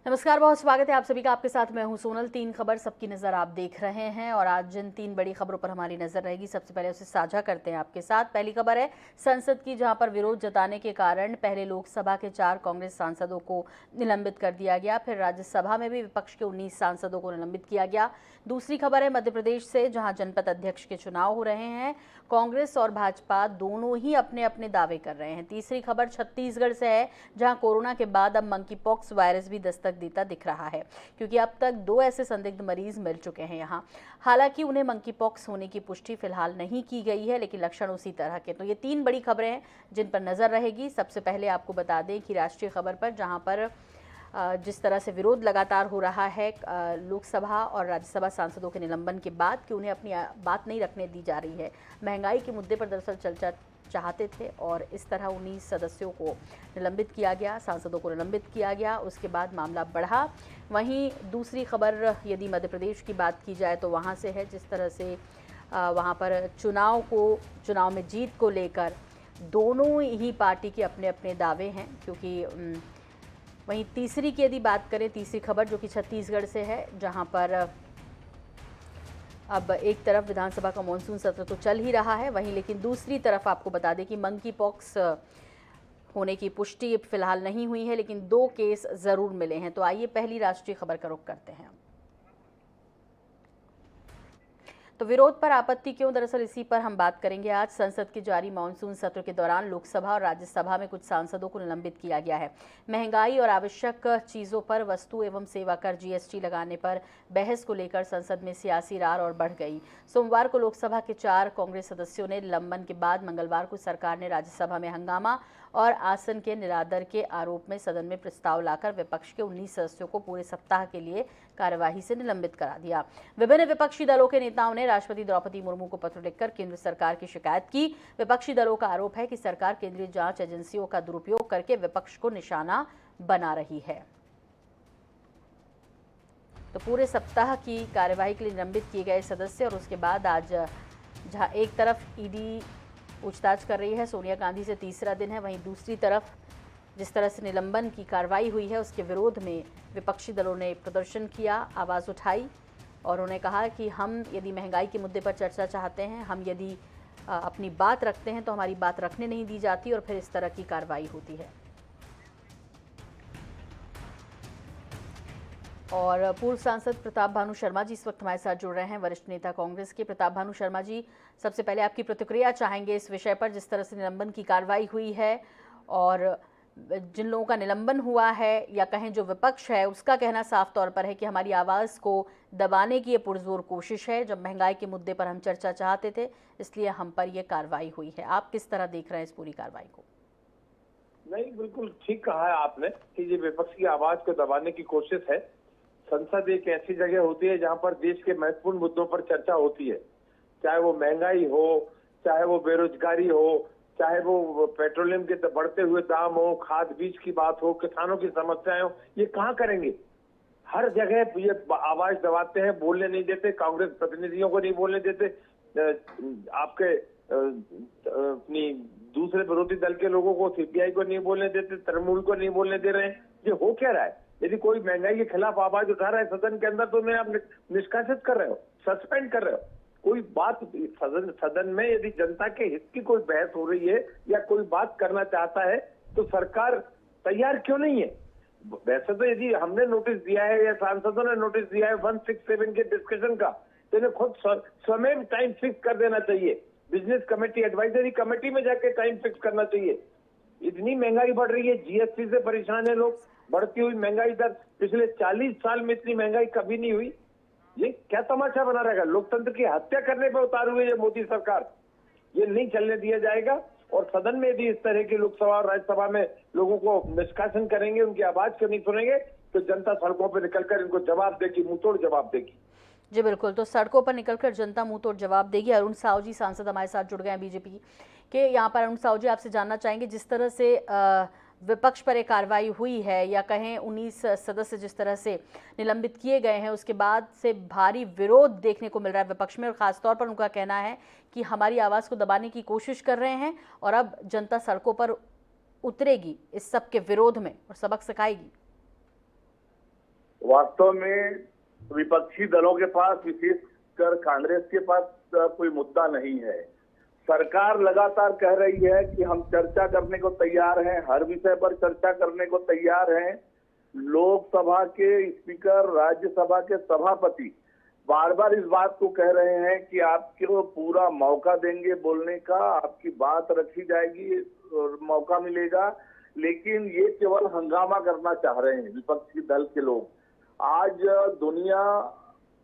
नमस्कार, बहुत स्वागत है आप सभी का। आपके साथ मैं हूं सोनल। तीन खबर सबकी नज़र आप देख रहे हैं और आज जिन तीन बड़ी खबरों पर हमारी नज़र रहेगी, सबसे पहले उसे साझा करते हैं आपके साथ। पहली खबर है संसद की, जहां पर विरोध जताने के कारण पहले लोकसभा के 4 कांग्रेस सांसदों को निलंबित कर दिया गया, फिर राज्यसभा में भी विपक्ष के 19 सांसदों को निलंबित किया गया। दूसरी खबर है मध्य प्रदेश से, जहां जनपद अध्यक्ष के चुनाव हो रहे हैं। कांग्रेस और भाजपा दोनों ही अपने अपने दावे कर रहे हैं। तीसरी खबर छत्तीसगढ़ से है, जहां कोरोना के बाद अब मंकी पॉक्स वायरस भी दस्तक देता दिख रहा है, क्योंकि अब तक 2 ऐसे संदिग्ध मरीज मिल चुके हैं यहाँ। हालांकि उन्हें मंकी पॉक्स होने की पुष्टि फिलहाल नहीं की गई है, लेकिन लक्षण उसी तरह के। तो ये 3 बड़ी खबरें हैं जिन पर नजर रहेगी। सबसे पहले आपको बता दें कि राष्ट्रीय खबर पर, जहां पर जिस तरह से विरोध लगातार हो रहा है लोकसभा और राज्यसभा सांसदों के निलंबन के बाद कि उन्हें अपनी बात नहीं रखने दी जा रही है। महंगाई के मुद्दे पर दरअसल चर्चा चाहते थे और इस तरह 19 सदस्यों को निलंबित किया गया, सांसदों को निलंबित किया गया। उसके बाद मामला बढ़ा। वहीं दूसरी खबर यदि मध्य प्रदेश की बात की जाए तो वहाँ से है, जिस तरह से वहाँ पर चुनाव में जीत को लेकर दोनों ही पार्टी के अपने अपने दावे हैं। क्योंकि वहीं तीसरी की यदि बात करें, तीसरी खबर जो कि छत्तीसगढ़ से है, जहां पर अब एक तरफ विधानसभा का मॉनसून सत्र तो चल ही रहा है, वहीं लेकिन दूसरी तरफ आपको बता दें कि मंकी पॉक्स होने की पुष्टि फिलहाल नहीं हुई है, लेकिन 2 केस जरूर मिले हैं। तो आइए पहली राष्ट्रीय खबर का रुख करते हैं। तो विरोध पर आपत्ति क्यों, दरअसल इसी पर हम बात करेंगे आज। संसद के जारी मानसून सत्र के दौरान लोकसभा और राज्यसभा में कुछ सांसदों को निलंबित किया गया है। महंगाई और आवश्यक चीजों पर वस्तु एवं सेवा कर जीएसटी लगाने पर बहस को लेकर संसद में सियासी रार और बढ़ गई। सोमवार को लोकसभा के 4 कांग्रेस सदस्यों ने निलंबन के बाद मंगलवार को सरकार ने राज्यसभा में हंगामा और आसन के निरादर के आरोप में सदन में प्रस्ताव लाकर विपक्ष के 19 सदस्यों को पूरे सप्ताह के लिए कार्यवाही से निलंबित करा दिया। विभिन्न विपक्षी दलों के नेताओं ने राष्ट्रपति द्रौपदी मुर्मू को पत्र लिखकर केंद्र सरकार की शिकायत की। विपक्षी दलों का आरोप है कि सरकार केंद्रीय जांच एजेंसियों का दुरुपयोग करके विपक्ष को निशाना बना रही है। तो पूरे सप्ताह की कार्यवाही के लिए निलंबित किए गए सदस्य, और उसके बाद आज जहां एक तरफ ईडी पूछताछ कर रही है, सोनिया गांधी से तीसरा दिन है, वहीं दूसरी तरफ जिस तरह से निलंबन की कार्रवाई हुई है उसके विरोध में विपक्षी दलों ने प्रदर्शन किया, आवाज़ उठाई और उन्होंने कहा कि हम यदि महंगाई के मुद्दे पर चर्चा चाहते हैं, हम यदि अपनी बात रखते हैं तो हमारी बात रखने नहीं दी जाती और फिर इस तरह की कार्रवाई होती है। और पूर्व सांसद प्रताप भानु शर्मा जी इस वक्त हमारे साथ जुड़ रहे हैं, वरिष्ठ नेता कांग्रेस के। प्रताप भानु शर्मा जी, सबसे पहले आपकी प्रतिक्रिया चाहेंगे इस विषय पर, जिस तरह से निलंबन की कार्रवाई हुई है और जिन लोगों का निलंबन हुआ है, या कहें जो विपक्ष है, उसका कहना साफ तौर पर है कि हमारी आवाज़ को दबाने की ये पुरजोर कोशिश है। जब महंगाई के मुद्दे पर हम चर्चा चाहते थे, इसलिए हम पर यह कार्रवाई हुई है। आप किस तरह देख रहे हैं इस पूरी कार्रवाई को? नहीं, बिल्कुल ठीक कहा है आपने कि ये विपक्ष की आवाज को दबाने की कोशिश है। संसद एक ऐसी जगह होती है जहां पर देश के महत्वपूर्ण मुद्दों पर चर्चा होती है, चाहे वो महंगाई हो, चाहे वो बेरोजगारी हो, चाहे वो पेट्रोलियम के बढ़ते हुए दाम हो, खाद बीज की बात हो, किसानों की समस्याएं हो। ये कहाँ करेंगे? हर जगह ये आवाज दबाते हैं, बोलने नहीं देते, कांग्रेस प्रतिनिधियों को नहीं बोलने देते, आपके अपनी दूसरे विरोधी दल के लोगों को, सीपीआई को नहीं बोलने देते, तृणमूल को नहीं बोलने दे रहे हैं। ये हो क्या रहा है? यदि कोई महंगाई के खिलाफ आवाज उठा रहा है सदन के अंदर, तो उन्हें आप निष्कासित कर रहे हो, सस्पेंड कर रहे हो। कोई बात सदन में यदि जनता के हित की कोई बहस हो रही है या कोई बात करना चाहता है तो सरकार तैयार क्यों नहीं है? वैसे तो यदि हमने नोटिस दिया है या सांसदों ने नोटिस दिया है 167 के डिस्कशन का, तो इन्हें खुद स्वयं टाइम फिक्स कर देना चाहिए। बिजनेस कमेटी, एडवाइजरी कमेटी में जाके टाइम फिक्स करना चाहिए। इतनी महंगाई बढ़ रही है, जीएसटी से परेशान है लोग, बढ़ती हुई महंगाई दर, पिछले 40 साल में इतनी महंगाई कभी नहीं हुई। ये क्या तमाशा बना रहेगा? लोकतंत्र की हत्या करने पर उतार हुई है मोदी सरकार। ये नहीं चलने दिया जाएगा। और सदन में भी इस तरह की लोकसभा और राज्यसभा में लोगों को निष्कासन करेंगे, उनकी आवाज क्यों नहीं सुनेंगे, तो जनता सड़कों पर निकलकर इनको जवाब देगी, मुंहतोड़ जवाब देगी। जी बिल्कुल, तो सड़कों पर निकलकर जनता मुंह तोड़ जवाब देगी। अरुण साहू जी सांसद हमारे साथ जुड़ गए हैं बीजेपी के। यहाँ पर अरुण साहू जी, आपसे जानना चाहेंगे, जिस तरह से विपक्ष पर एक कार्रवाई हुई है, या कहें 19 सदस्य जिस तरह से निलंबित किए गए हैं, उसके बाद से भारी विरोध देखने को मिल रहा है विपक्ष में, और खासतौर पर उनका कहना है कि हमारी आवाज़ को दबाने की कोशिश कर रहे हैं और अब जनता सड़कों पर उतरेगी इस सब के विरोध में और सबक सिखाएगी। वास्तव में विपक्षी दलों के पास, विशेषकर कांग्रेस के पास कोई मुद्दा नहीं है। सरकार लगातार कह रही है कि हम चर्चा करने को तैयार हैं, हर विषय पर चर्चा करने को तैयार हैं। लोकसभा के स्पीकर, राज्यसभा के सभापति बार बार इस बात को कह रहे हैं कि आपको पूरा मौका देंगे बोलने का, आपकी बात रखी जाएगी और मौका मिलेगा, लेकिन ये केवल हंगामा करना चाह रहे हैं विपक्षी दल के लोग। आज दुनिया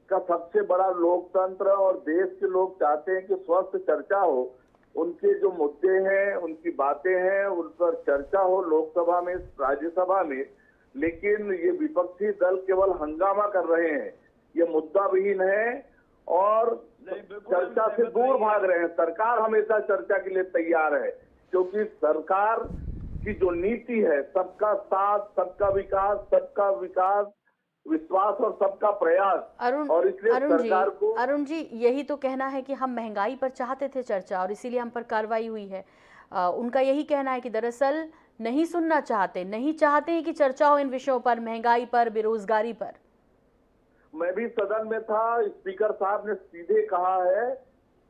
का सबसे बड़ा लोकतंत्र और देश के लोग चाहते हैं कि स्वस्थ चर्चा हो, उनके जो मुद्दे हैं, उनकी बातें हैं, उन पर चर्चा हो लोकसभा में, राज्यसभा में। लेकिन ये विपक्षी दल केवल हंगामा कर रहे हैं, ये मुद्दा विहीन है और चर्चा से दूर भाग रहे हैं। सरकार हमेशा चर्चा के लिए तैयार है, क्योंकि सरकार की जो नीति है, सबका साथ, सबका विकास, विश्वास और सबका प्रयास। और इसलिए सरकार को अरुण जी, यही तो कहना है कि हम महंगाई पर चाहते थे चर्चा और इसीलिए हम पर कार्रवाई हुई है। उनका यही कहना है कि दरअसल नहीं सुनना चाहते, नहीं चाहते हैं कि चर्चा हो इन विषयों पर, महंगाई पर, बेरोजगारी पर। मैं भी सदन में था, स्पीकर साहब ने सीधे कहा है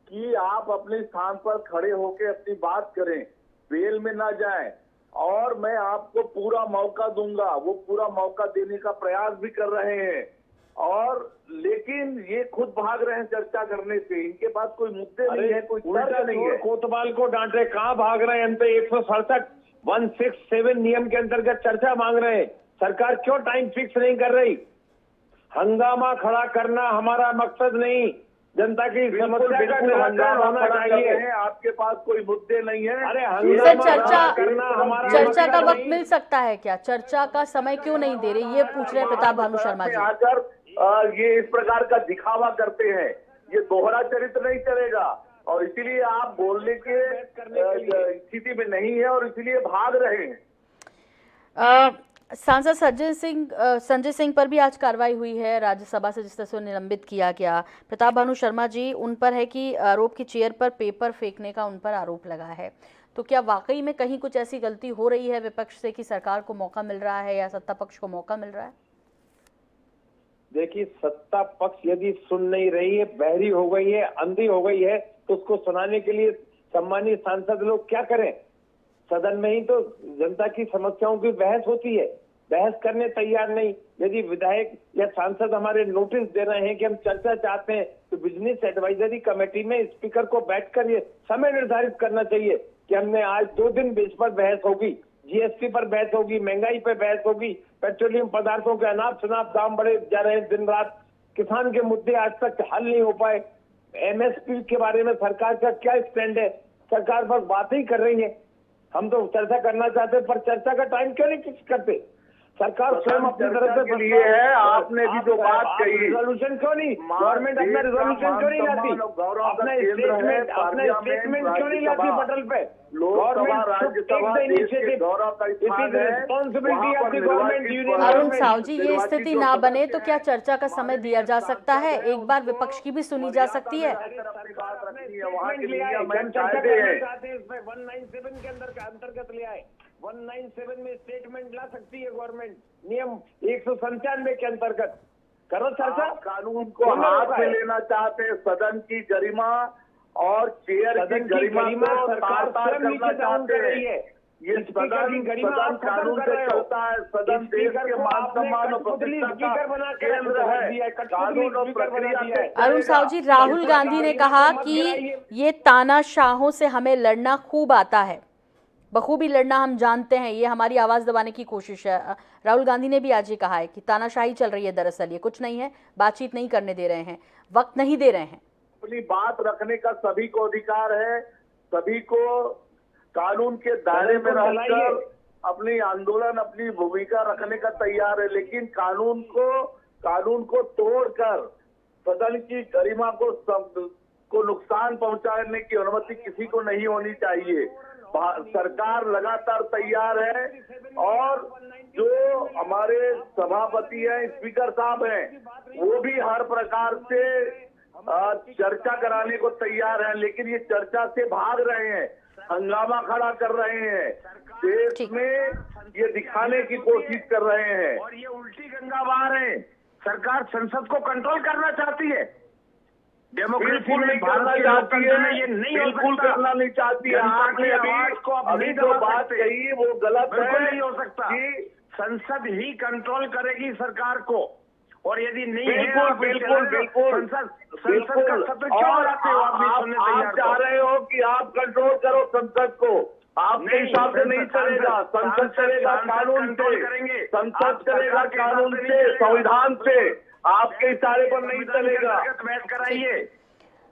कि आप अपने स्थान पर खड़े होकर अपनी बात करें, बेल में ना जाएं, और मैं आपको पूरा मौका दूंगा। वो पूरा मौका देने का प्रयास भी कर रहे हैं, और लेकिन ये खुद भाग रहे हैं चर्चा करने से। इनके पास कोई मुद्दे नहीं है, कोई तर्क नहीं है। कोतवाल को डांट रहे, कहाँ भाग रहे हैं? हम तो 167 नियम के अंतर्गत चर्चा मांग रहे हैं। सरकार क्यों टाइम फिक्स नहीं कर रही? हंगामा खड़ा करना हमारा मकसद नहीं, जनता की समस्या का निराकरण होना चाहिए। आपके पास कोई मुद्दे नहीं है। अरे हंगामा करना हमारा चर्चा का वक्त मिल सकता है क्या? चर्चा का समय क्यों नहीं दे रही, ये पूछ रहे प्रताप भानु शर्मा जी। आकर ये इस प्रकार का दिखावा करते हैं, ये दोहरा चरित्र नहीं चलेगा, और इसीलिए आप बोलने के स्थिति में नहीं है और इसीलिए भाग रहे हैं। सांसद संजय सिंह पर भी आज कार्रवाई हुई है राज्यसभा से, जिस तरह से निलंबित किया गया। प्रताप भानु शर्मा जी, उन पर है कि आरोप की चेयर पर पेपर फेंकने का उन पर आरोप लगा है, तो क्या वाकई में कहीं कुछ ऐसी गलती हो रही है विपक्ष से कि सरकार को मौका मिल रहा है या सत्ता पक्ष को मौका मिल रहा है? देखिए, सत्ता पक्ष यदि सुन नहीं रही है, बहरी हो गई है, अंधी हो गई है, तो उसको सुनाने के लिए सम्मानित सांसद लोग क्या करें? सदन में ही तो जनता की समस्याओं की बहस होती है, बहस करने तैयार नहीं। यदि विधायक या सांसद हमारे नोटिस दे रहे हैं कि हम चर्चा चाहते हैं, तो बिजनेस एडवाइजरी कमेटी में स्पीकर को बैठकर ये समय निर्धारित करना चाहिए कि हमने आज 2 दिन इस पर बहस होगी, जीएसटी पर बहस होगी, महंगाई पर बहस होगी, पेट्रोलियम पदार्थों के अनाप शनाप दाम बढ़े जा रहे हैं दिन रात, किसान के मुद्दे आज तक हल नहीं हो पाए, एमएसपी के बारे में सरकार का क्या स्टैंड है? सरकार बस बात ही कर रही है। हम तो चर्चा करना चाहते हैं, पर चर्चा का टाइम क्यों नहीं फिक्स करते? सरकार स्वयं अपनी तरफ से लिए है। आपने भी जो बात कही, रिजोल्यूशन क्यों नहीं, गवर्नमेंट अपना रिजोल्यूशन क्यों नहीं लाती, अपना स्टेटमेंट क्यों नहीं लाती पटल पे? अरुण साहू जी, ये स्थिति ना बने तो क्या चर्चा का समय दिया जा सकता है? एक बार विपक्ष की भी सुनी जा सकती है। 197 में स्टेटमेंट ला सकती है गवर्नमेंट, नियम 197 के अंतर्गत। करो चर्चा। कानून को हाथ में लेना चाहते हैं, सदन की गरिमा और चेयर की गरिमा को तार-तार करना चाहते हैं। ये सदन कानून से चलता है, सदन देश के मान सम्मान और प्रतिष्ठा का केंद्र है, कानून और प्रक्रिया। अरुण साहू जी, राहुल गांधी ने कहा कि ये तानाशाहों से हमें लड़ना खूब आता है, बखूबी लड़ना हम जानते हैं, ये हमारी आवाज दबाने की कोशिश है। राहुल गांधी ने भी आज ये कहा है कि तानाशाही चल रही है, दरअसल ये कुछ नहीं है, बातचीत नहीं करने दे रहे हैं, वक्त नहीं दे रहे हैं। अपनी बात रखने का सभी को अधिकार है, सभी को कानून के दायरे में रहकर अपनी आंदोलन, अपनी भूमिका रखने का तैयार है, लेकिन कानून को तोड़कर सदन की गरिमा को नुकसान पहुंचाने की अनुमति किसी को नहीं होनी चाहिए। सरकार लगातार तैयार है, और जो हमारे सभापति हैं, स्पीकर साहब हैं, वो भी हर प्रकार से चर्चा कराने को तैयार हैं, लेकिन ये चर्चा से भाग रहे हैं, हंगामा खड़ा कर रहे हैं। देश में ये दिखाने की कोशिश कर रहे हैं। और ये उल्टी गंगा बहा रहे हैं। सरकार संसद को कंट्रोल करना चाहती है। डेमोक्रेसी बिल्कुल में नहीं भारत करना के चाहती लोकतंत्र में है, ये नहीं हो बिल्कुल सकता। करना नहीं चाहती है। जनता आपने की आवाज को आप अभी नहीं जो दबा बात सकते। कही वो गलत बिल्कुल है नहीं हो सकता कि संसद ही कंट्रोल करेगी सरकार को। और यदि नहीं है बिल्कुल आप बिल्कुल चले, बिल्कुल संसद का सत्र क्यों और लाते हो आप नहीं सुनने तैयार आप चाह तो? रहे हो कि आप कंट्रोल करो संसद को। आपके हिसाब से नहीं चलेगा। संसद चलेगा कानून से, संसद चलेगा कानून से, संविधान से। आपके इशारे पर नहीं चलेगा। बहस कराइए।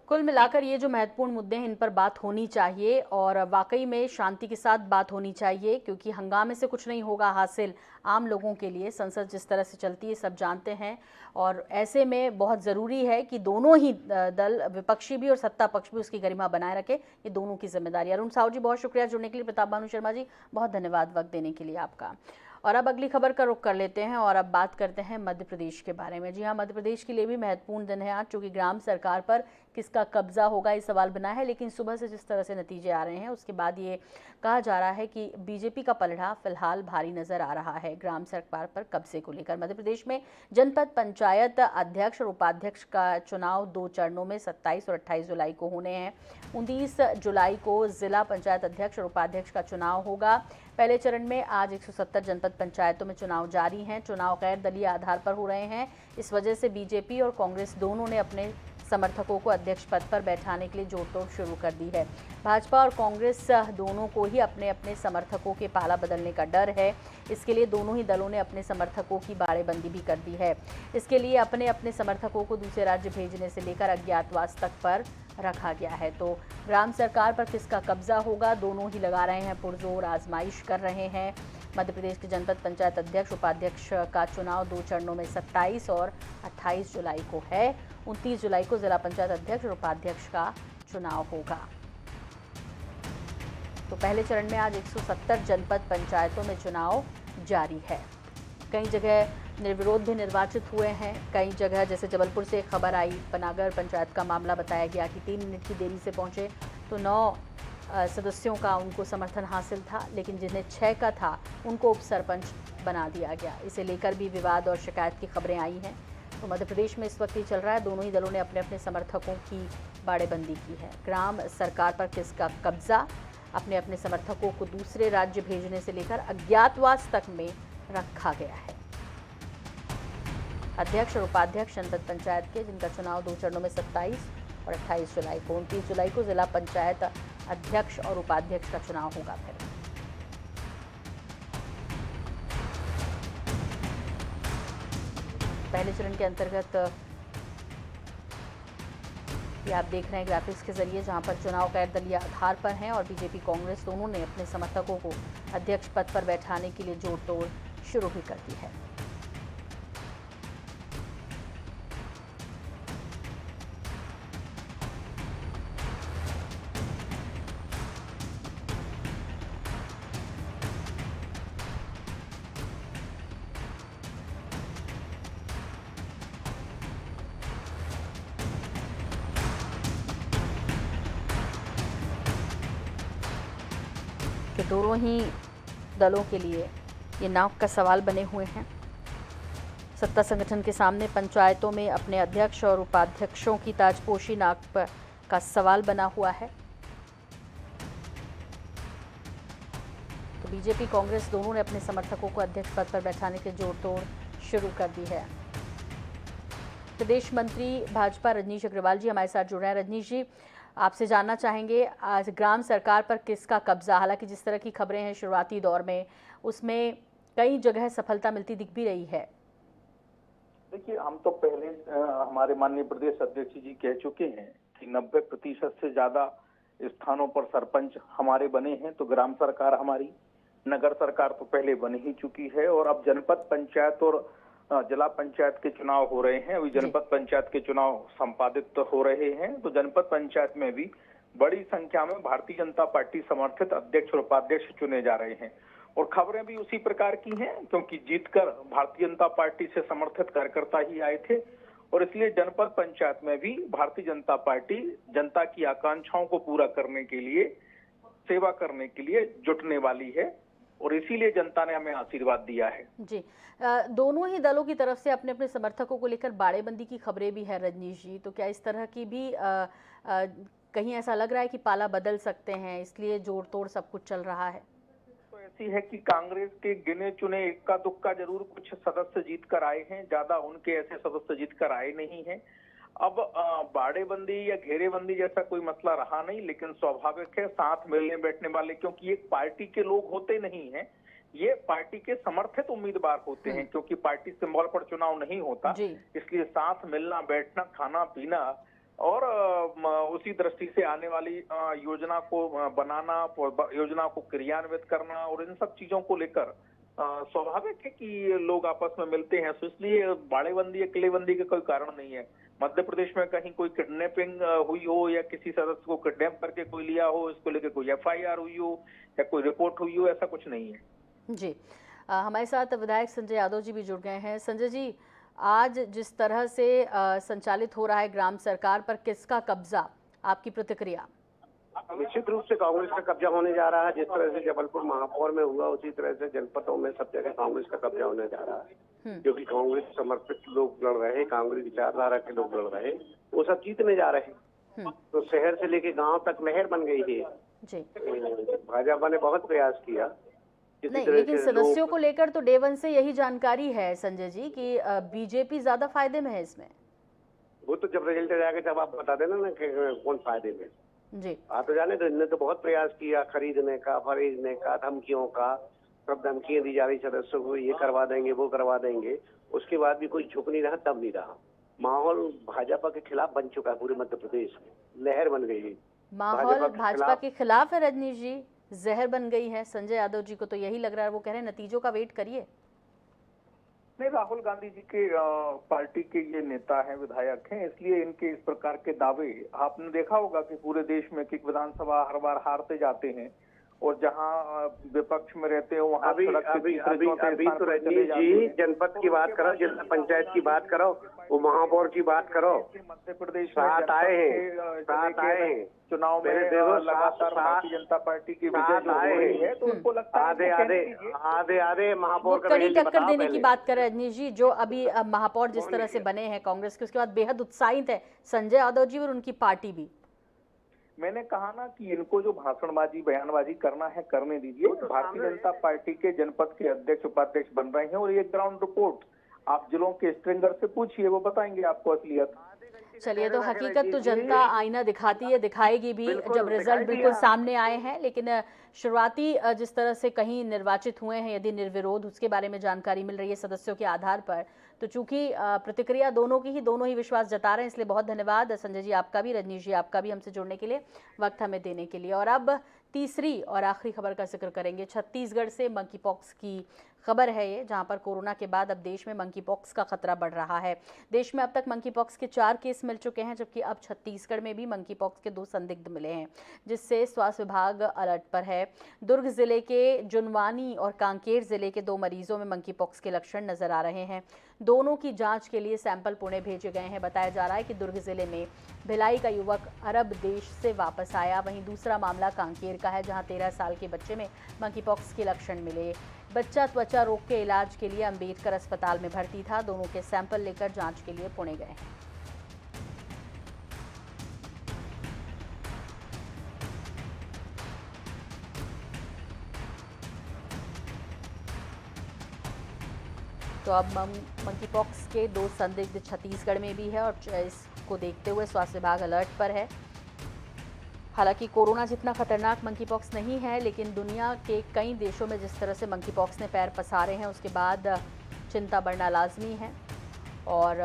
कुल मिलाकर ये जो महत्वपूर्ण मुद्दे हैं इन पर बात होनी चाहिए और वाकई में शांति के साथ बात होनी चाहिए, क्योंकि हंगामे से कुछ नहीं होगा हासिल। आम लोगों के लिए संसद जिस तरह से चलती है सब जानते हैं, और ऐसे में बहुत ज़रूरी है कि दोनों ही दल, विपक्षी भी और सत्ता पक्ष भी, उसकी गरिमा बनाए रखे। ये दोनों की जिम्मेदारी। अरुण साहू जी बहुत शुक्रिया जुड़ने के लिए। प्रताप भानु शर्मा जी बहुत धन्यवाद वक्त देने के लिए आपका। और अब अगली खबर का रुख कर लेते हैं और अब बात करते हैं मध्य प्रदेश के बारे में। जी हाँ, मध्य प्रदेश के लिए भी महत्वपूर्ण दिन है आज, चूँकि ग्राम सरकार पर किसका कब्जा होगा ये सवाल बना है। लेकिन सुबह से जिस तरह से नतीजे आ रहे हैं उसके बाद ये कहा जा रहा है कि बीजेपी का पलड़ा फिलहाल भारी नजर आ रहा है ग्राम सरकार पर कब्जे को लेकर। मध्य प्रदेश में जनपद पंचायत अध्यक्ष और उपाध्यक्ष का चुनाव 2 चरणों में 27 और 28 जुलाई को होने हैं। 29 जुलाई को जिला पंचायत अध्यक्ष और उपाध्यक्ष का चुनाव होगा। पहले चरण में आज 170 जनपद पंचायतों में चुनाव जारी हैं। चुनाव गैर दलीय आधार पर हो रहे हैं। इस वजह से बीजेपी और कांग्रेस दोनों ने अपने समर्थकों को अध्यक्ष पद पर बैठाने के लिए जोड़-तोड़ शुरू कर दी है। भाजपा और कांग्रेस दोनों को ही अपने अपने समर्थकों के पाला बदलने का डर है। इसके लिए दोनों ही दलों ने अपने समर्थकों की बाड़ेबंदी भी कर दी है। इसके लिए अपने अपने समर्थकों को दूसरे राज्य भेजने से लेकर अज्ञातवास तक पर रखा गया है। तो ग्राम सरकार पर किसका कब्जा होगा, दोनों ही लगा रहे हैं पुरजोर आजमाइश कर रहे हैं। मध्य प्रदेश के जनपद पंचायत अध्यक्ष उपाध्यक्ष का चुनाव 2 चरणों में 27 और 28 जुलाई को है। 29 जुलाई को जिला पंचायत अध्यक्ष और उपाध्यक्ष का चुनाव होगा। तो पहले चरण में आज 170 जनपद पंचायतों में चुनाव जारी है। कई जगह निर्विरोध भी निर्वाचित हुए हैं। कई जगह जैसे जबलपुर से एक खबर आई, पनागर पंचायत का मामला बताया गया कि 3 मिनट की देरी से पहुंचे तो 9 सदस्यों का उनको समर्थन हासिल था, लेकिन जिन्हें 6 का था उनको उप सरपंच बना दिया गया। इसे लेकर भी विवाद और शिकायत की खबरें आई हैं। तो मध्य प्रदेश में इस वक्त ये चल रहा है, दोनों ही दलों ने अपने अपने समर्थकों की बाड़ेबंदी की है। ग्राम सरकार पर किसका कब्जा, अपने अपने समर्थकों को दूसरे राज्य भेजने से लेकर अज्ञातवास तक में रखा गया है। अध्यक्ष और उपाध्यक्ष जनपद पंचायत के, जिनका चुनाव 2 चरणों में 27 और 28 जुलाई को, 29 जुलाई को जिला पंचायत अध्यक्ष और उपाध्यक्ष का चुनाव होगा। फिर पहले चरण के अंतर्गत ये आप देख रहे हैं ग्राफिक्स के जरिए, जहां पर चुनाव गैर दलीय आधार पर हैं और बीजेपी कांग्रेस दोनों ने अपने समर्थकों को अध्यक्ष पद पर बैठाने के लिए जोड़ तोड़ शुरू भी कर दी है। कि दोनों ही दलों के लिए ये नाक का सवाल बने हुए हैं। सत्ता संगठन के सामने पंचायतों में अपने अध्यक्ष और उपाध्यक्षों की ताजपोशी नाक पर का सवाल बना हुआ है। तो बीजेपी कांग्रेस दोनों ने अपने समर्थकों को अध्यक्ष पद पर बैठाने के जोड़ तोड़ शुरू कर दी है। प्रदेश मंत्री भाजपा रजनीश अग्रवाल जी हमारे साथ जुड़ रहे हैं। रजनीश जी, आपसे जानना चाहेंगे आज ग्राम सरकार पर किसका कब्जा। हालांकि जिस तरह की खबरें हैं शुरुआती दौर में, उसमें कई जगह सफलता मिलती दिख भी रही है। देखिए, हम तो पहले हमारे माननीय प्रदेश अध्यक्ष जी कह चुके हैं कि 90% से ज्यादा स्थानों पर सरपंच हमारे बने हैं। तो ग्राम सरकार हमारी, नगर सरकार तो पहले बन ही चुकी है और अब जनपद पंचायत और जिला पंचायत के चुनाव हो रहे हैं। अभी जनपद पंचायत के चुनाव संपादित हो रहे हैं। तो जनपद पंचायत में भी बड़ी संख्या में भारतीय जनता पार्टी समर्थित अध्यक्ष और उपाध्यक्ष चुने जा रहे हैं और खबरें भी उसी प्रकार की हैं, क्योंकि जीतकर भारतीय जनता पार्टी से समर्थित कार्यकर्ता ही आए थे और इसलिए जनपद पंचायत में भी भारतीय जनता पार्टी जनता की आकांक्षाओं को पूरा करने के लिए, सेवा करने के लिए जुटने वाली है। और इसीलिए जनता ने हमें आशीर्वाद दिया है। जी, दोनों ही दलों की तरफ से अपने अपने समर्थकों को लेकर बाड़ेबंदी की खबरें भी है रजनीश जी, तो क्या इस तरह की भी कहीं ऐसा लग रहा है कि पाला बदल सकते हैं, इसलिए जोड़ तोड़ सब कुछ चल रहा है? तो ऐसी है कि कांग्रेस के गिने चुने इक्का दुक्का जरूर कुछ सदस्य जीत कर आए हैं, ज्यादा उनके ऐसे सदस्य जीत कर आए नहीं हैं। अब बाड़ेबंदी या घेरेबंदी जैसा कोई मसला रहा नहीं, लेकिन स्वाभाविक है साथ मिलने बैठने वाले, क्योंकि एक पार्टी के लोग होते नहीं हैं, ये पार्टी के समर्थित उम्मीदवार होते हैं, क्योंकि पार्टी सिंबल पर चुनाव नहीं होता, इसलिए साथ मिलना बैठना खाना पीना और उसी दृष्टि से आने वाली योजना को बनाना, योजना को क्रियान्वित करना और इन सब चीजों को लेकर स्वाभाविक है कि लोग आपस में मिलते हैं। तो इसलिए बाड़ेबंदी या किलेबंदी का कोई कारण नहीं है। मध्य प्रदेश में कहीं कोई किडनैपिंग हुई हो या किसी सदस्य को किडनैप करके कोई लिया हो, इसको लेकर कोई FIR हुई हो या कोई रिपोर्ट हुई हो, ऐसा कुछ नहीं है। जी, हमारे साथ विधायक संजय यादव जी भी जुड़ गए हैं। संजय जी, आज जिस तरह से संचालित हो रहा है ग्राम सरकार पर किसका कब्जा, आपकी प्रतिक्रिया? निश्चित रूप से कांग्रेस का कब्जा होने जा रहा है। जिस तरह से जबलपुर महापौर में हुआ, उसी तरह से जनपदों में सब जगह कांग्रेस का कब्जा होने जा रहा है, क्योंकि कांग्रेस समर्पित लोग लड़ रहे हैं, कांग्रेस विचारधारा के लोग लड़ रहे हैं, वो सब जीतने जा रहे हैं। तो शहर से लेके गांव तक लहर बन गई है जी। भाजपा ने बहुत प्रयास किया। नहीं, लेकिन सदस्यों को लेकर तो डे वन से यही जानकारी है संजय जी कि बीजेपी ज्यादा फायदे में है इसमें। वो तो जब रिजल्ट जाएगा तब आप बता देना ना कि कौन फायदे में जी। आप तो जाने, तो इनने तो बहुत प्रयास किया खरीदने का, फरीदने का, धमकियों का, सब धमकियां दी जा रही सदस्यों को, ये करवा देंगे वो करवा देंगे, उसके बाद भी कोई झुक नहीं रहा, तब नहीं रहा। माहौल भाजपा के खिलाफ बन चुका है, पूरे मध्य प्रदेश में लहर बन गई है। माहौल भाजपा के खिलाफ है रजनीश जी, जहर बन गई है। संजय यादव जी को तो यही लग रहा है, वो कह रहे हैं नतीजों का वेट करिए। नहीं, राहुल गांधी जी के पार्टी के ये नेता हैं, विधायक हैं, इसलिए इनके इस प्रकार के दावे, आपने देखा होगा कि पूरे देश में कि विधानसभा हर बार हारते जाते हैं और जहां विपक्ष में रहते हो वहां अभी तो रजनीश जी जनपद की बात करो, जिला पंचायत की बात करो, वो महापौर की बात करो, मध्य प्रदेश साथ आए हैं चुनाव में लगातार भारतीय जनता पार्टी की विजय जो हो रही है, तो उनको लगता है आधे महापौर कड़ी टक्कर देने की बात कर रजनीश जी। जो अभी महापौर जिस तरह से बने हैं कांग्रेस के, उसके बाद बेहद उत्साहित है संजय यादव जी और उनकी पार्टी भी। मैंने कहा ना कि इनको जो भाषणबाजी बयानबाजी करना है करने दीजिए। भारतीय जनता पार्टी के जनपद के अध्यक्ष उपाध्यक्ष बन रहे हैं और ये ग्राउंड रिपोर्ट आप जिलों के स्ट्रिंगर से पूछिए, वो बताएंगे आपको असलियत। चलिए, तो हकीकत तो जनता आईना दिखाती है, दिखाएगी भी जब रिजल्ट बिल्कुल सामने आए हैं। लेकिन शुरुआती जिस तरह से कहीं निर्वाचित हुए हैं यदि निर्विरोध, उसके बारे में जानकारी मिल रही है सदस्यों के आधार पर, तो चूंकि प्रतिक्रिया दोनों ही विश्वास जता रहे हैं, इसलिए बहुत धन्यवाद संजय जी आपका भी, रजनीश जी आपका भी हमसे जुड़ने के लिए, वक्त हमें देने के लिए। और अब तीसरी और आखिरी खबर का जिक्र करेंगे। छत्तीसगढ़ से मंकी पॉक्स की खबर है ये, जहां पर कोरोना के बाद अब देश में मंकी पॉक्स का खतरा बढ़ रहा है। देश में अब तक मंकी पॉक्स के 4 केस मिल चुके हैं, जबकि अब छत्तीसगढ़ में भी मंकी पॉक्स के 2 संदिग्ध मिले हैं, जिससे स्वास्थ्य विभाग अलर्ट पर है। दुर्ग जिले के जुनवानी और कांकेर जिले के 2 मरीजों में मंकी पॉक्स के लक्षण नजर आ रहे हैं। दोनों की जांच के लिए सैंपल पुणे भेजे गए हैं। बताया जा रहा है कि दुर्ग जिले में भिलाई का युवक अरब देश से वापस आया। वहीं दूसरा मामला कांकेर का है, जहां 13 साल के बच्चे में मंकी पॉक्स के लक्षण मिले। बच्चा त्वचा रोग के इलाज के लिए अंबेडकर अस्पताल में भर्ती था। दोनों के सैंपल लेकर जांच के लिए पुणे गए हैं। तो अब मंकी पॉक्स के 2 संदिग्ध छत्तीसगढ़ में भी है और इसको देखते हुए स्वास्थ्य विभाग अलर्ट पर है। हालांकि कोरोना जितना खतरनाक मंकी पॉक्स नहीं है, लेकिन दुनिया के कई देशों में जिस तरह से मंकी पॉक्स ने पैर पसारे हैं, उसके बाद चिंता बढ़ना लाजमी है। और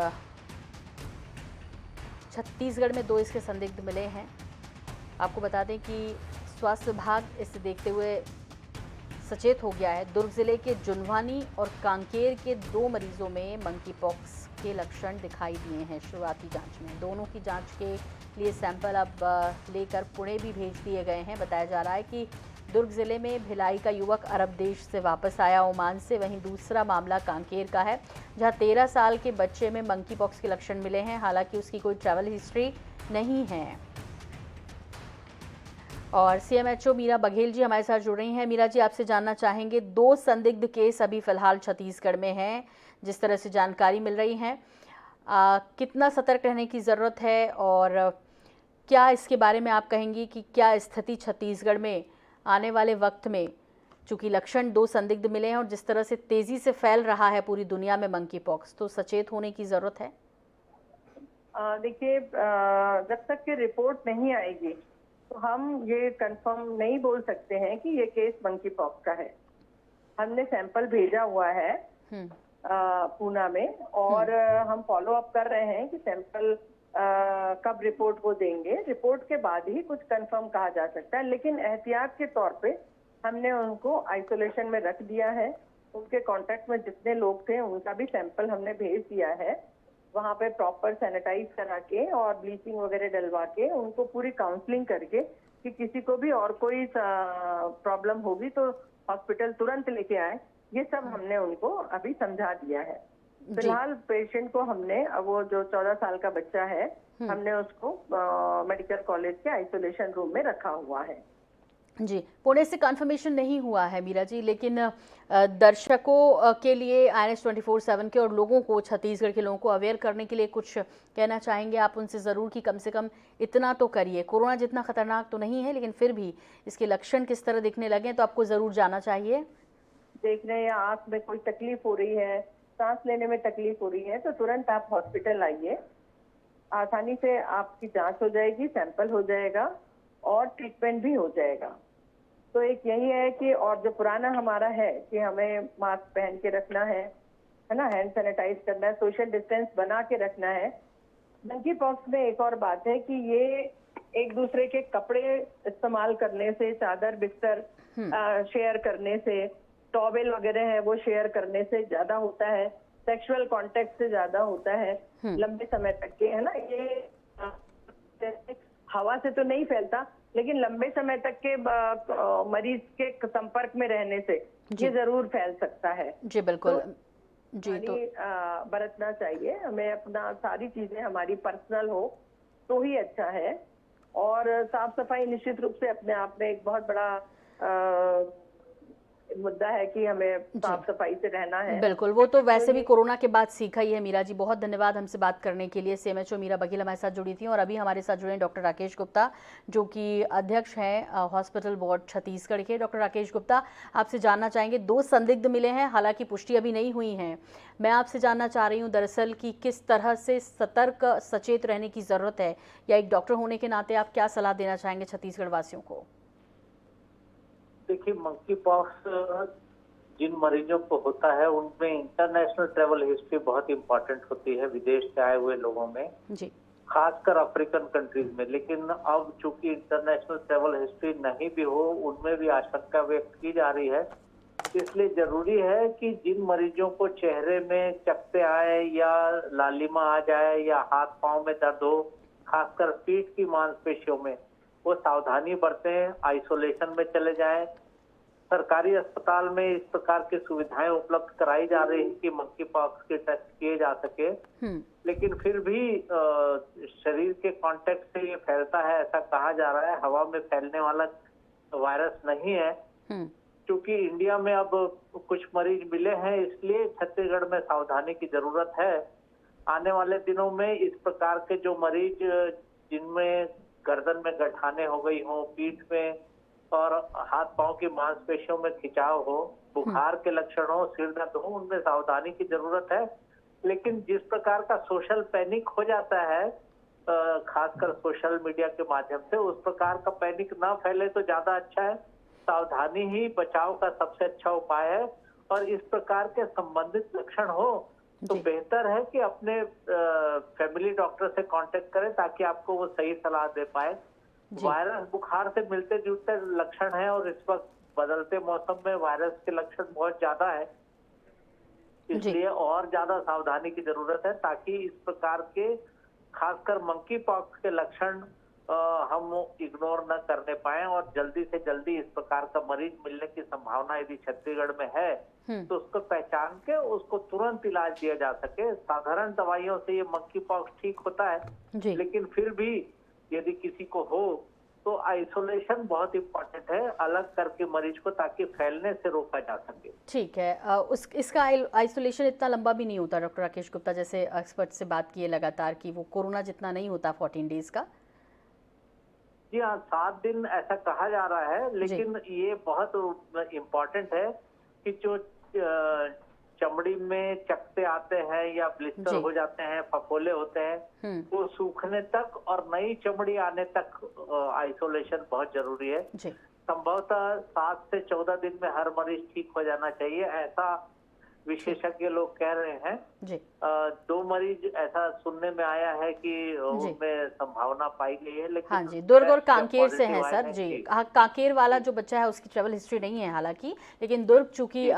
छत्तीसगढ़ में 2 इसके संदिग्ध मिले हैं। आपको बता दें कि स्वास्थ्य विभाग इसे देखते हुए सचेत हो गया है। दुर्ग जिले के जुनवानी और कांकेर के 2 मरीजों में मंकी पॉक्स के लक्षण दिखाई दिए हैं शुरुआती जांच में। दोनों की जांच के लिए सैंपल अब लेकर पुणे भी भेज दिए गए हैं। बताया जा रहा है कि दुर्ग जिले में भिलाई का युवक अरब देश से वापस आया, ओमान से। वहीं दूसरा मामला कांकेर का है, जहां 13 साल के बच्चे में मंकी पॉक्स के लक्षण मिले हैं। हालांकि उसकी कोई ट्रैवल हिस्ट्री नहीं है। और सीएमएचओ मीरा बघेल जी हमारे साथ जुड़ रही हैं। मीरा जी, आपसे जानना चाहेंगे, 2 संदिग्ध केस अभी फिलहाल छत्तीसगढ़ में हैं, जिस तरह से जानकारी मिल रही है, कितना सतर्क रहने की ज़रूरत है और क्या इसके बारे में आप कहेंगी कि क्या स्थिति छत्तीसगढ़ में आने वाले वक्त में, चूंकि लक्षण 2 संदिग्ध मिले हैं और जिस तरह से तेजी से फैल रहा है पूरी दुनिया में मंकी पॉक्स, तो सचेत होने की ज़रूरत है? देखिए, जब तक कि रिपोर्ट नहीं आएगी तो हम ये कंफर्म नहीं बोल सकते हैं कि ये केस मंकी पॉक्स का है। हमने सैंपल भेजा हुआ है पूना में और हम फॉलो अप कर रहे हैं कि सैंपल कब रिपोर्ट को देंगे। रिपोर्ट के बाद ही कुछ कंफर्म कहा जा सकता है, लेकिन एहतियात के तौर पे हमने उनको आइसोलेशन में रख दिया है। उनके कांटेक्ट में जितने लोग थे उनका भी सैंपल हमने भेज दिया है। वहाँ पे प्रॉपर सैनिटाइज करा के और ब्लीचिंग वगैरह डलवा के उनको पूरी काउंसलिंग करके कि किसी को भी और कोई प्रॉब्लम होगी तो हॉस्पिटल तुरंत लेके आए, ये सब हमने उनको अभी समझा दिया है। फिलहाल पेशेंट को हमने, वो जो 14 साल का बच्चा है, हमने उसको मेडिकल कॉलेज के आइसोलेशन रूम में रखा हुआ है। जी, पुणे से कंफर्मेशन नहीं हुआ है मीरा जी, लेकिन दर्शकों के लिए IANS 24/7 के और लोगों को, छत्तीसगढ़ के लोगों को अवेयर करने के लिए कुछ कहना चाहेंगे आप उनसे ज़रूर कि कम से कम इतना तो करिए। कोरोना जितना खतरनाक तो नहीं है, लेकिन फिर भी इसके लक्षण किस तरह दिखने लगे तो आपको ज़रूर जाना चाहिए। देख रहे हैं आँख में कोई तकलीफ हो रही है, सांस लेने में तकलीफ हो रही है, तो तुरंत आप हॉस्पिटल आइए। आसानी से आपकी जांच हो जाएगी, सैंपल हो जाएगा और ट्रीटमेंट भी हो जाएगा। तो एक यही है कि, और जो पुराना हमारा है कि हमें मास्क पहन के रखना है ना, हैंड सैनिटाइज करना है, सोशल डिस्टेंस बना के रखना है। मंकी पॉक्स में एक और बात है कि ये एक दूसरे के कपड़े इस्तेमाल करने से, चादर बिस्तर शेयर करने से, टॉवेल वगैरह है वो शेयर करने से ज्यादा होता है, सेक्सुअल कांटेक्ट से ज्यादा होता है लंबे समय तक के, है ना। ये हवा से तो नहीं फैलता, लेकिन लंबे समय तक के मरीज के संपर्क में रहने से ये जरूर फैल सकता है। जी बिल्कुल। जी, तो बरतना चाहिए हमें, अपना सारी चीजें हमारी पर्सनल हो तो ही अच्छा है। और साफ सफाई निश्चित रूप से अपने आप में एक बहुत बड़ा मुद्दा है कि हमें साफ सफाई से रहना है। बिल्कुल, वो तो वैसे भी कोरोना के बाद सीखा ही है। मीरा जी, बहुत धन्यवाद हमसे बात करने के लिए। सीएमएचओ मीरा बघेल हमारे साथ जुड़ी थी और अभी हमारे साथ जुड़े डॉक्टर राकेश गुप्ता, जो कि अध्यक्ष हैं हॉस्पिटल बोर्ड छत्तीसगढ़ के। डॉक्टर राकेश गुप्ता, आपसे जानना चाहेंगे, 2 संदिग्ध मिले हैं, हालांकि पुष्टि अभी नहीं हुई है। मैं आपसे जानना चाह रही हूँ दरअसल कि किस तरह से सतर्क सचेत रहने की ज़रूरत है, या एक डॉक्टर होने के नाते आप क्या सलाह देना चाहेंगे छत्तीसगढ़ वासियों को? देखिए, मंकी पॉक्स जिन मरीजों को होता है उनमें इंटरनेशनल ट्रैवल हिस्ट्री बहुत इंपॉर्टेंट होती है, विदेश से आए हुए लोगों में जी, खासकर अफ्रीकन कंट्रीज में। लेकिन अब चूंकि इंटरनेशनल ट्रैवल हिस्ट्री नहीं भी हो, उनमें भी आशंका व्यक्त की जा रही है। इसलिए जरूरी है कि जिन मरीजों को चेहरे में चकत्ते आए या लालिमा आ जाए या हाथ पांव में दर्द हो, खासकर पीठ की मांसपेशियों में, वो सावधानी बरतें, आइसोलेशन में चले जाएं। सरकारी अस्पताल में इस प्रकार की सुविधाएं उपलब्ध कराई जा रही है कि मंकी पॉक्स के टेस्ट किए जा सके, लेकिन फिर भी शरीर के कांटेक्ट से ये फैलता है, ऐसा कहा जा रहा है। हवा में फैलने वाला वायरस नहीं है। क्योंकि इंडिया में अब कुछ मरीज मिले हैं, इसलिए छत्तीसगढ़ में सावधानी की जरूरत है। आने वाले दिनों में इस प्रकार के जो मरीज जिनमें गर्दन में गठाने हो गई हो, पीठ में और हाथ पांव की मांसपेशियों में खिंचाव हो, बुखार के लक्षण हो, सिर दर्द हो, उनमें सावधानी की जरूरत है। लेकिन जिस प्रकार का सोशल पैनिक हो जाता है, खासकर सोशल मीडिया के माध्यम से, उस प्रकार का पैनिक ना फैले तो ज्यादा अच्छा है। सावधानी ही बचाव का सबसे अच्छा उपाय है। और इस प्रकार के संबंधित लक्षण हो तो बेहतर है कि अपने फैमिली डॉक्टर से कांटेक्ट करें, ताकि आपको वो सही सलाह दे पाए। वायरस बुखार से मिलते जुलते लक्षण है और इस वक्त बदलते मौसम में वायरस के लक्षण बहुत ज्यादा है, इसलिए और ज्यादा सावधानी की जरूरत है, ताकि इस प्रकार के खासकर मंकी पॉक्स के लक्षण हम इग्नोर न करने पाए और जल्दी से जल्दी इस प्रकार का मरीज मिलने की संभावना यदि छत्तीसगढ़ में है तो उसको पहचान के उसको तुरंत इलाज दिया जा सके। साधारण दवाइयों से ये मंकी पॉक्स ठीक होता है, लेकिन फिर भी यदि किसी को हो तो आइसोलेशन बहुत इम्पोर्टेंट है, अलग करके मरीज को, ताकि फैलने से रोका जा सके। ठीक है, इसका आइसोलेशन इतना लंबा भी नहीं होता डॉक्टर राकेश गुप्ता, जैसे एक्सपर्ट से बात की है लगातार कि वो कोरोना जितना नहीं होता 14 डेज का। जी हाँ, 7 दिन ऐसा कहा जा रहा है, लेकिन ये बहुत इम्पोर्टेंट है कि जो चमड़ी में चकते आते हैं या ब्लिस्टर हो जाते हैं, फफोले होते हैं, वो सूखने तक और नई चमड़ी आने तक आइसोलेशन बहुत जरूरी है। संभवतः 7 से 14 दिन में हर मरीज ठीक हो जाना चाहिए, ऐसा विशेषज्ञ लोग कह रहे हैं। 2 मरीज ऐसा सुनने में आया है कि उनमें संभावना पाई गई है, लेकिन हाँ जी, दुर्ग और कांकेर से हैं सर जी। हाँ, कांकेर वाला जो बच्चा है उसकी ट्रैवल हिस्ट्री नहीं है हालांकि, लेकिन दुर्ग चूंकि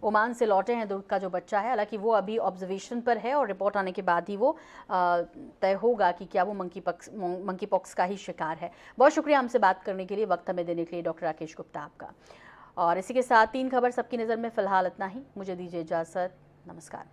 ओमान से लौटे हैं दुर्ग का जो बच्चा है, हालांकि वो अभी ऑब्जर्वेशन पर है और रिपोर्ट आने के बाद ही वो तय होगा कि क्या वो मंकी पॉक्स का ही शिकार है। बहुत शुक्रिया हमसे बात करने के लिए, वक्त हमें देने के लिए डॉक्टर राकेश गुप्ता आपका। और इसी के साथ 3 खबर सबकी नज़र में फिलहाल इतना ही। मुझे दीजिए इजाज़त, नमस्कार।